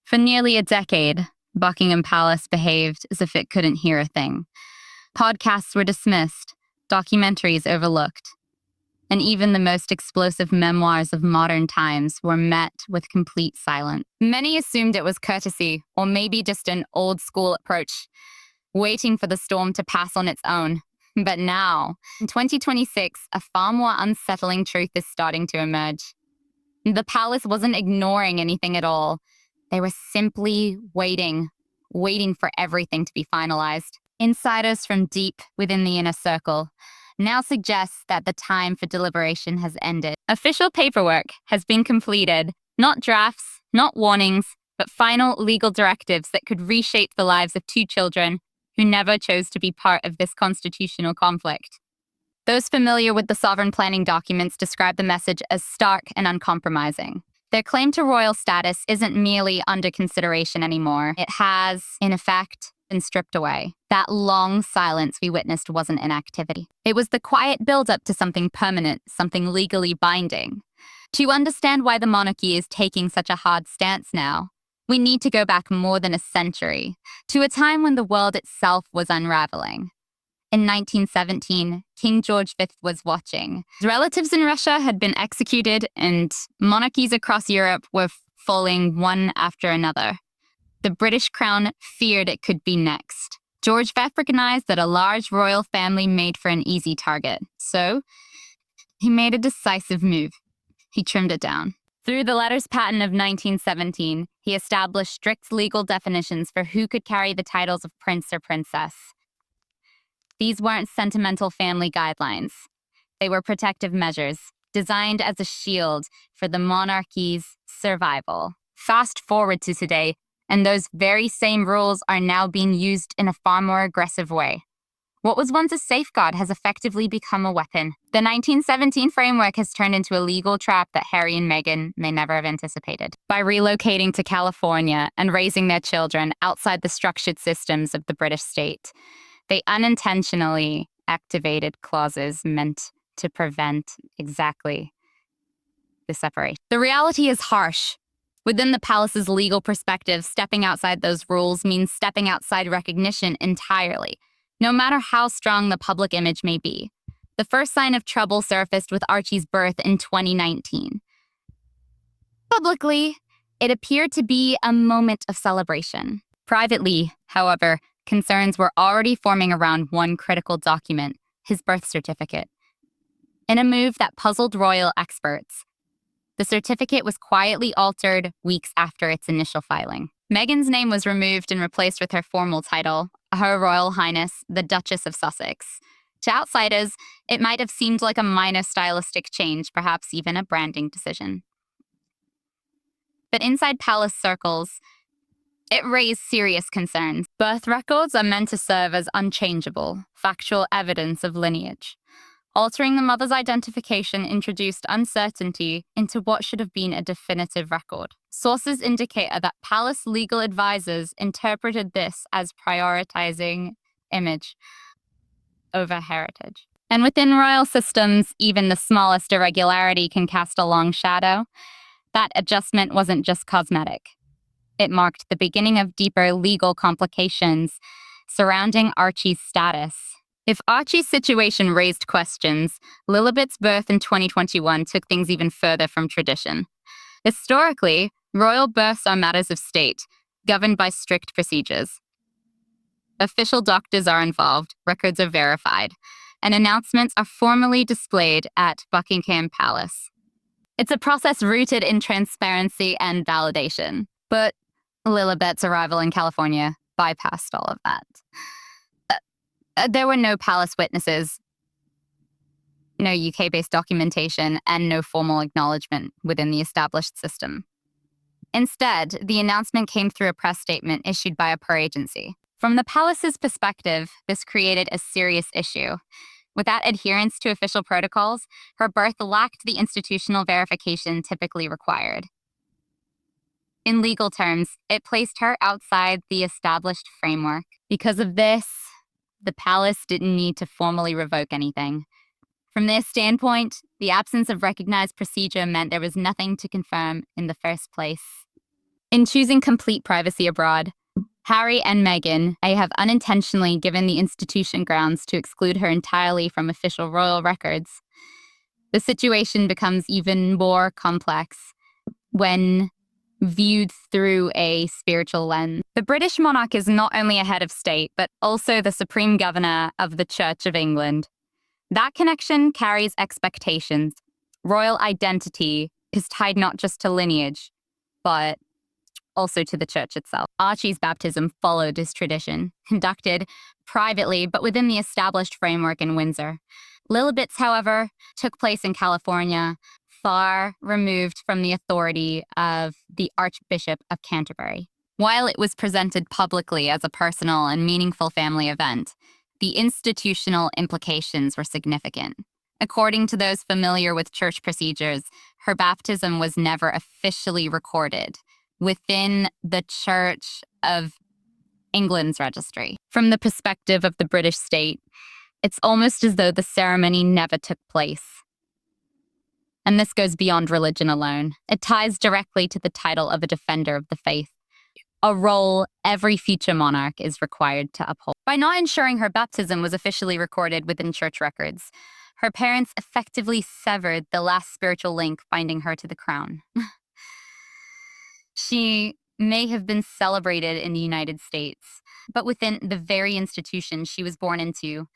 For nearly a decade, Buckingham Palace behaved as if it couldn't hear a thing. Podcasts were dismissed, documentaries overlooked, and even the most explosive memoirs of modern times were met with complete silence. Many assumed it was courtesy, or maybe just an old-school approach, waiting for the storm to pass on its own. But now, in 2026, a far more unsettling truth is starting to emerge. The palace wasn't ignoring anything at all. They were simply waiting for everything to be finalized. Insiders from deep within the inner circle now suggests that the time for deliberation has ended. Official paperwork has been completed, not drafts, not warnings, but final legal directives that could reshape the lives of two children who never chose to be part of this constitutional conflict. Those familiar with the sovereign planning documents describe the message as stark and uncompromising. Their claim to royal status isn't merely under consideration anymore. It has, in effect, been stripped away. That long silence we witnessed wasn't inactivity. It was the quiet build-up to something permanent, something legally binding. To understand why the monarchy is taking such a hard stance now, we need to go back more than a century, to a time when the world itself was unraveling. In 1917, King George V was watching. His relatives in Russia had been executed, and monarchies across Europe were falling one after another. The British crown feared it could be next. George V recognized that a large royal family made for an easy target. So, he made a decisive move. He trimmed it down. Through the letters patent of 1917, he established strict legal definitions for who could carry the titles of prince or princess. These weren't sentimental family guidelines. They were protective measures, designed as a shield for the monarchy's survival. Fast forward to today, and those very same rules are now being used in a far more aggressive way. What was once a safeguard has effectively become a weapon. The 1917 framework has turned into a legal trap that Harry and Meghan may never have anticipated. By relocating to California and raising their children outside the structured systems of the British state, they unintentionally activated clauses meant to prevent exactly the separation. The reality is harsh. Within the palace's legal perspective, stepping outside those rules means stepping outside recognition entirely, no matter how strong the public image may be. The first sign of trouble surfaced with Archie's birth in 2019. Publicly, it appeared to be a moment of celebration. Privately, however, concerns were already forming around one critical document, his birth certificate. In a move that puzzled royal experts, the certificate was quietly altered weeks after its initial filing. Meghan's name was removed and replaced with her formal title, Her Royal Highness, the Duchess of Sussex. To outsiders, it might have seemed like a minor stylistic change, perhaps even a branding decision. But inside palace circles, it raised serious concerns. Birth records are meant to serve as unchangeable, factual evidence of lineage. Altering the mother's identification introduced uncertainty into what should have been a definitive record. Sources indicate that palace legal advisors interpreted this as prioritizing image over heritage. And within royal systems, even the smallest irregularity can cast a long shadow. That adjustment wasn't just cosmetic. It marked the beginning of deeper legal complications surrounding Archie's status. If Archie's situation raised questions, Lilibet's birth in 2021 took things even further from tradition. Historically, royal births are matters of state, governed by strict procedures. Official doctors are involved, records are verified, and announcements are formally displayed at Buckingham Palace. It's a process rooted in transparency and validation. But Lilibet's arrival in California bypassed all of that. There were no palace witnesses, no UK-based documentation, and no formal acknowledgement within the established system. Instead, the announcement came through a press statement issued by a per agency. From the palace's perspective, this created a serious issue. Without adherence to official protocols, her birth lacked the institutional verification typically required. In legal terms, it placed her outside the established framework. Because of this, the palace didn't need to formally revoke anything. From their standpoint, the absence of recognized procedure meant there was nothing to confirm in the first place. In choosing complete privacy abroad, Harry and Meghan may have unintentionally given the institution grounds to exclude her entirely from official royal records. The situation becomes even more complex when viewed through a spiritual lens. The British monarch is not only a head of state, but also the supreme governor of the Church of England. That connection carries expectations. Royal identity is tied not just to lineage, but also to the church itself. Archie's baptism followed this tradition, conducted privately but within the established framework in Windsor. Lilibet's, however, took place in California, far removed from the authority of the Archbishop of Canterbury. While it was presented publicly as a personal and meaningful family event, the institutional implications were significant. According to those familiar with church procedures, her baptism was never officially recorded within the Church of England's registry. From the perspective of the British state, it's almost as though the ceremony never took place. And this goes beyond religion alone. It ties directly to the title of a defender of the faith, a role every future monarch is required to uphold. By not ensuring her baptism was officially recorded within church records, her parents effectively severed the last spiritual link binding her to the crown. She may have been celebrated in the United States, but within the very institution she was born into,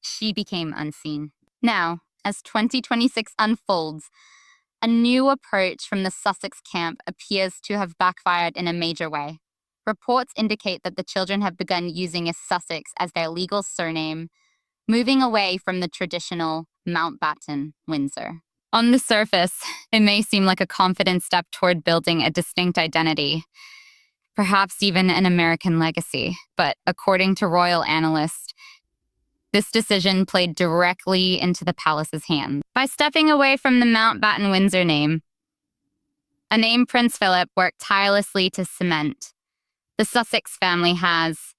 she became unseen. Now, as 2026 unfolds, a new approach from the Sussex camp appears to have backfired in a major way. Reports indicate that the children have begun using a Sussex as their legal surname, moving away from the traditional Mountbatten Windsor. On the surface, it may seem like a confident step toward building a distinct identity, perhaps even an American legacy, but according to royal analysts, this decision played directly into the palace's hands. By stepping away from the Mountbatten Windsor name, a name Prince Philip worked tirelessly to cement, the Sussex family has,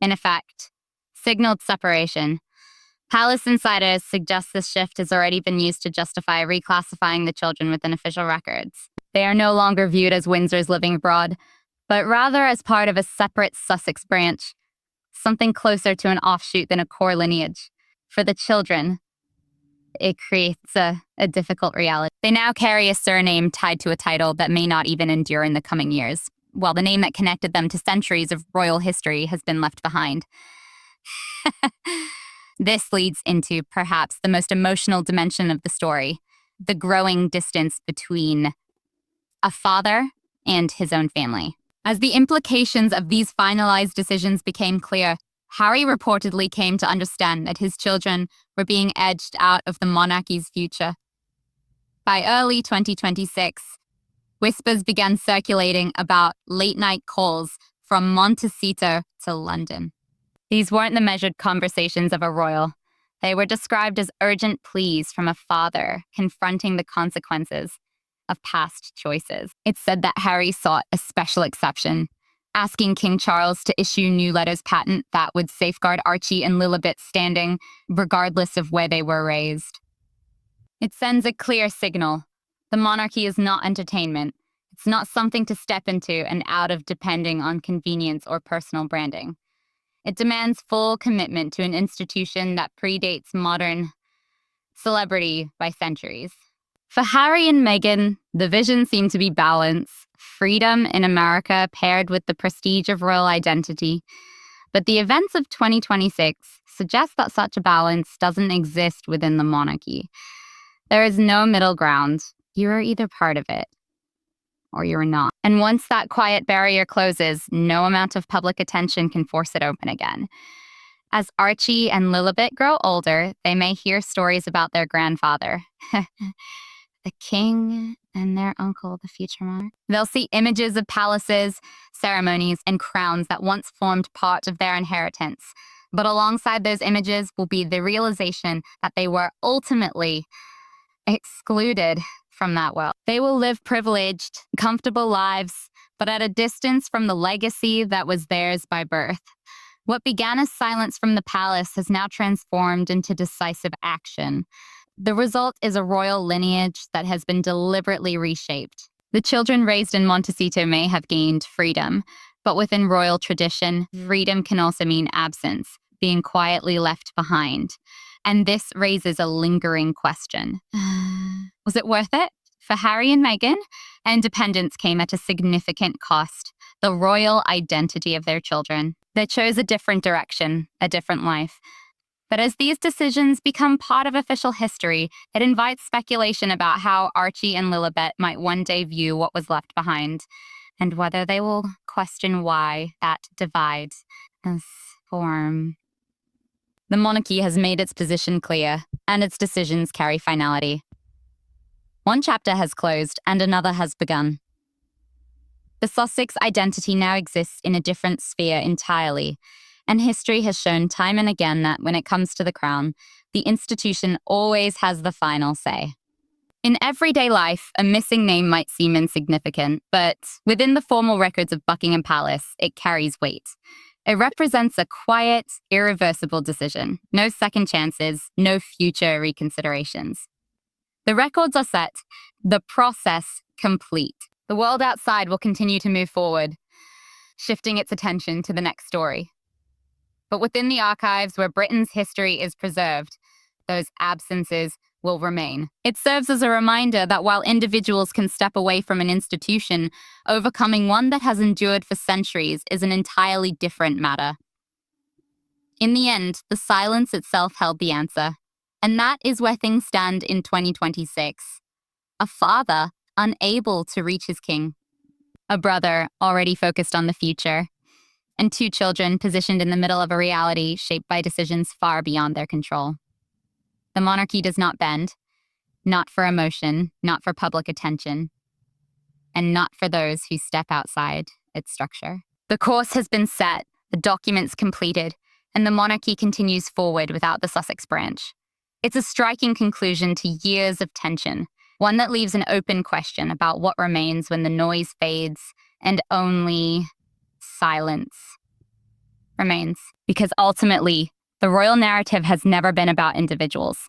in effect, signaled separation. Palace insiders suggest this shift has already been used to justify reclassifying the children within official records. They are no longer viewed as Windsors living abroad, but rather as part of a separate Sussex branch, something closer to an offshoot than a core lineage. For the children, it creates a difficult reality. They now carry a surname tied to a title that may not even endure in the coming years, while the name that connected them to centuries of royal history has been left behind. This leads into perhaps the most emotional dimension of the story, the growing distance between a father and his own family. As the implications of these finalized decisions became clear, Harry reportedly came to understand that his children were being edged out of the monarchy's future. By early 2026, whispers began circulating about late-night calls from Montecito to London. These weren't the measured conversations of a royal. They were described as urgent pleas from a father confronting the consequences of past choices. It's said that Harry sought a special exception, asking King Charles to issue new letters patent that would safeguard Archie and Lilibet's standing, regardless of where they were raised. It sends a clear signal. The monarchy is not entertainment. It's not something to step into and out of depending on convenience or personal branding. It demands full commitment to an institution that predates modern celebrity by centuries. For Harry and Meghan, the vision seemed to be balance, freedom in America paired with the prestige of royal identity. But the events of 2026 suggest that such a balance doesn't exist within the monarchy. There is no middle ground. You are either part of it or you're not. And once that quiet barrier closes, no amount of public attention can force it open again. As Archie and Lilibet grow older, they may hear stories about their grandfather, the king, and their uncle, the future monarch. They'll see images of palaces, ceremonies, and crowns that once formed part of their inheritance. But alongside those images will be the realization that they were ultimately excluded from that world. They will live privileged, comfortable lives, but at a distance from the legacy that was theirs by birth. What began as silence from the palace has now transformed into decisive action. The result is a royal lineage that has been deliberately reshaped. The children raised in Montecito may have gained freedom, but within royal tradition, freedom can also mean absence, being quietly left behind. And this raises a lingering question. Was it worth it? For Harry and Meghan, independence came at a significant cost, the royal identity of their children. They chose a different direction, a different life. But as these decisions become part of official history, it invites speculation about how Archie and Lilibet might one day view what was left behind, and whether they will question why that divide has formed. The monarchy has made its position clear, and its decisions carry finality. One chapter has closed, and another has begun. The Sussex identity now exists in a different sphere entirely, and history has shown time and again that when it comes to the crown, the institution always has the final say. In everyday life, a missing name might seem insignificant, but within the formal records of Buckingham Palace, it carries weight. It represents a quiet, irreversible decision. No second chances, no future reconsiderations. The records are set, the process complete. The world outside will continue to move forward, shifting its attention to the next story. But within the archives where Britain's history is preserved, those absences will remain. It serves as a reminder that while individuals can step away from an institution, overcoming one that has endured for centuries is an entirely different matter. In the end, the silence itself held the answer. And that is where things stand in 2026. A father unable to reach his king. A brother already focused on the future. And two children positioned in the middle of a reality shaped by decisions far beyond their control. The monarchy does not bend, not for emotion, not for public attention, and not for those who step outside its structure. The course has been set, the documents completed, and the monarchy continues forward without the Sussex branch. It's a striking conclusion to years of tension, one that leaves an open question about what remains when the noise fades and only silence remains. Because ultimately, the royal narrative has never been about individuals.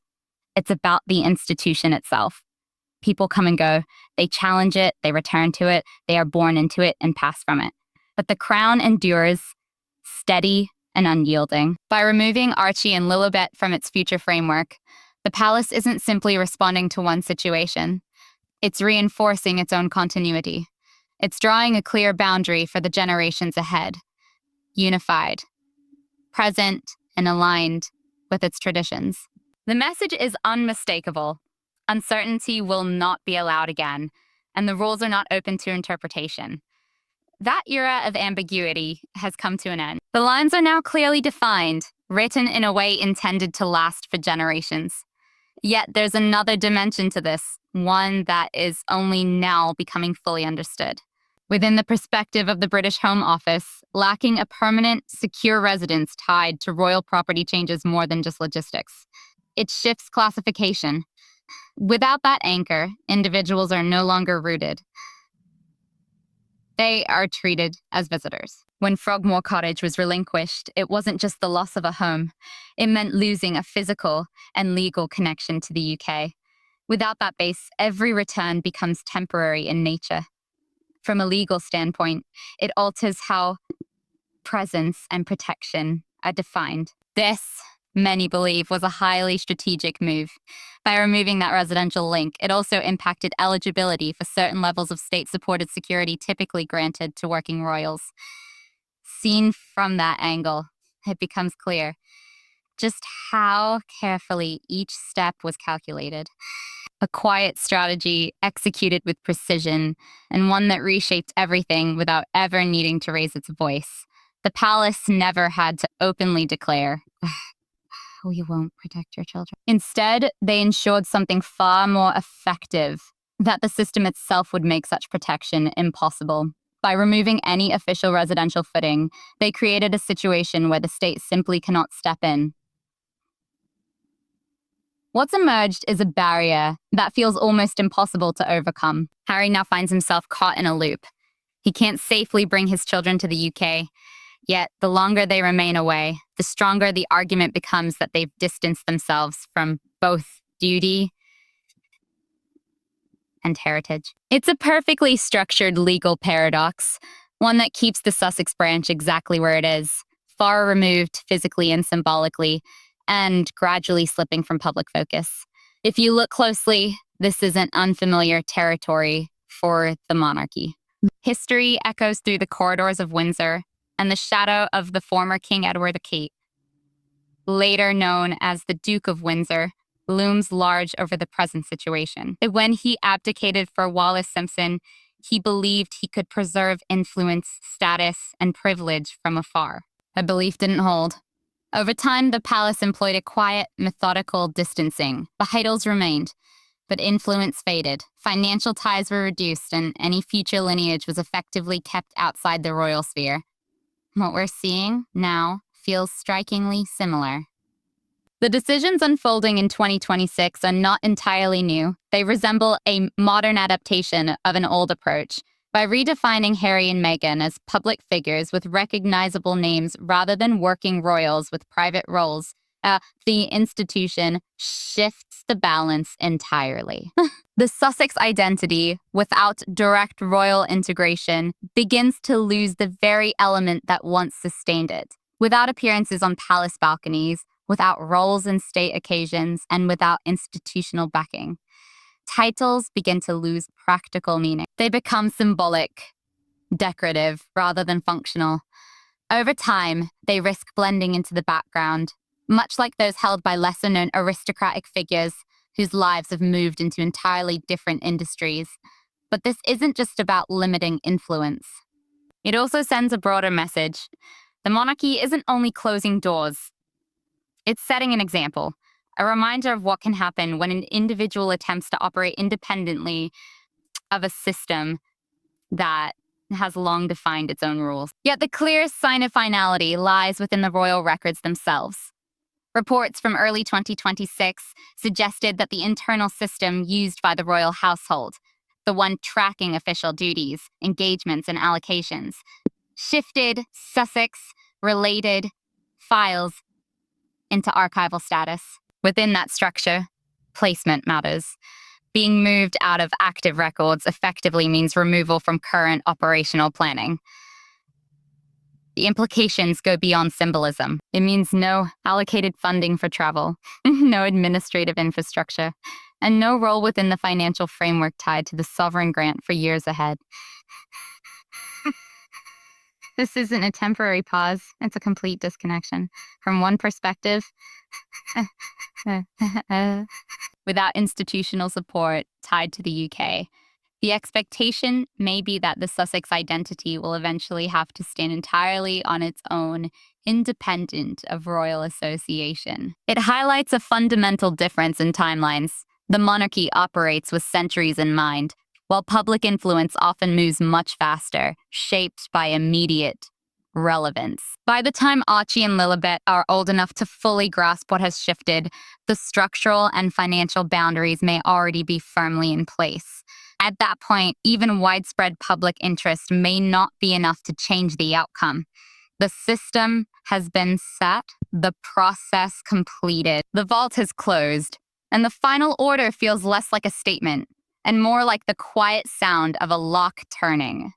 It's about the institution itself. People come and go. They challenge it, they return to it, they are born into it and pass from it. But the crown endures, steady and unyielding. By removing Archie and Lilibet from its future framework, the palace isn't simply responding to one situation. It's reinforcing its own continuity. It's drawing a clear boundary for the generations ahead, unified, present, and aligned with its traditions. The message is unmistakable. Uncertainty will not be allowed again, and the rules are not open to interpretation. That era of ambiguity has come to an end. The lines are now clearly defined, written in a way intended to last for generations. Yet there's another dimension to this, one that is only now becoming fully understood. Within the perspective of the British Home Office, lacking a permanent, secure residence tied to royal property changes more than just logistics. It shifts classification. Without that anchor, individuals are no longer rooted. They are treated as visitors. When Frogmore Cottage was relinquished, it wasn't just the loss of a home. It meant losing a physical and legal connection to the UK. Without that base, every return becomes temporary in nature. From a legal standpoint, it alters how presence and protection are defined. This, many believe, was a highly strategic move. By removing that residential link, it also impacted eligibility for certain levels of state-supported security typically granted to working royals. Seen from that angle, it becomes clear just how carefully each step was calculated. A quiet strategy executed with precision, and one that reshaped everything without ever needing to raise its voice. The palace never had to openly declare, "We won't protect your children." Instead, they ensured something far more effective, that the system itself would make such protection impossible. By removing any official residential footing, they created a situation where the state simply cannot step in. What's emerged is a barrier that feels almost impossible to overcome. Harry now finds himself caught in a loop. He can't safely bring his children to the UK, yet the longer they remain away, the stronger the argument becomes that they've distanced themselves from both duty and heritage. It's a perfectly structured legal paradox, one that keeps the Sussex branch exactly where it is, far removed physically and symbolically, and gradually slipping from public focus. If you look closely, this isn't unfamiliar territory for the monarchy. History echoes through the corridors of Windsor, and the shadow of the former King Edward VIII, later known as the Duke of Windsor, looms large over the present situation. When he abdicated for Wallis Simpson, he believed he could preserve influence, status, and privilege from afar. The belief didn't hold. Over time, the palace employed a quiet, methodical distancing. The titles remained, but influence faded. Financial ties were reduced, and any future lineage was effectively kept outside the royal sphere. What we're seeing now feels strikingly similar. The decisions unfolding in 2026 are not entirely new. They resemble a modern adaptation of an old approach. By redefining Harry and Meghan as public figures with recognizable names rather than working royals with private roles, the institution shifts the balance entirely. The Sussex identity, without direct royal integration, begins to lose the very element that once sustained it. Without appearances on palace balconies, without roles in state occasions, and without institutional backing, titles begin to lose practical meaning. They become symbolic, decorative, rather than functional. Over time, they risk blending into the background, much like those held by lesser-known aristocratic figures whose lives have moved into entirely different industries. But this isn't just about limiting influence. It also sends a broader message. The monarchy isn't only closing doors. It's setting an example, a reminder of what can happen when an individual attempts to operate independently of a system that has long defined its own rules. Yet the clearest sign of finality lies within the royal records themselves. Reports from early 2026 suggested that the internal system used by the royal household, the one tracking official duties, engagements, and allocations, shifted Sussex-related files into archival status. Within that structure, placement matters. Being moved out of active records effectively means removal from current operational planning. The implications go beyond symbolism. It means no allocated funding for travel, no administrative infrastructure, and no role within the financial framework tied to the sovereign grant for years ahead. This isn't a temporary pause, it's a complete disconnection. From one perspective, without institutional support tied to the UK, the expectation may be that the Sussex identity will eventually have to stand entirely on its own, independent of royal association. It highlights a fundamental difference in timelines. The monarchy operates with centuries in mind, while public influence often moves much faster, shaped by immediate relevance. By the time Archie and Lilibet are old enough to fully grasp what has shifted, the structural and financial boundaries may already be firmly in place. At that point, even widespread public interest may not be enough to change the outcome. The system has been set, the process completed, the vault has closed, and the final order feels less like a statement and more like the quiet sound of a lock turning.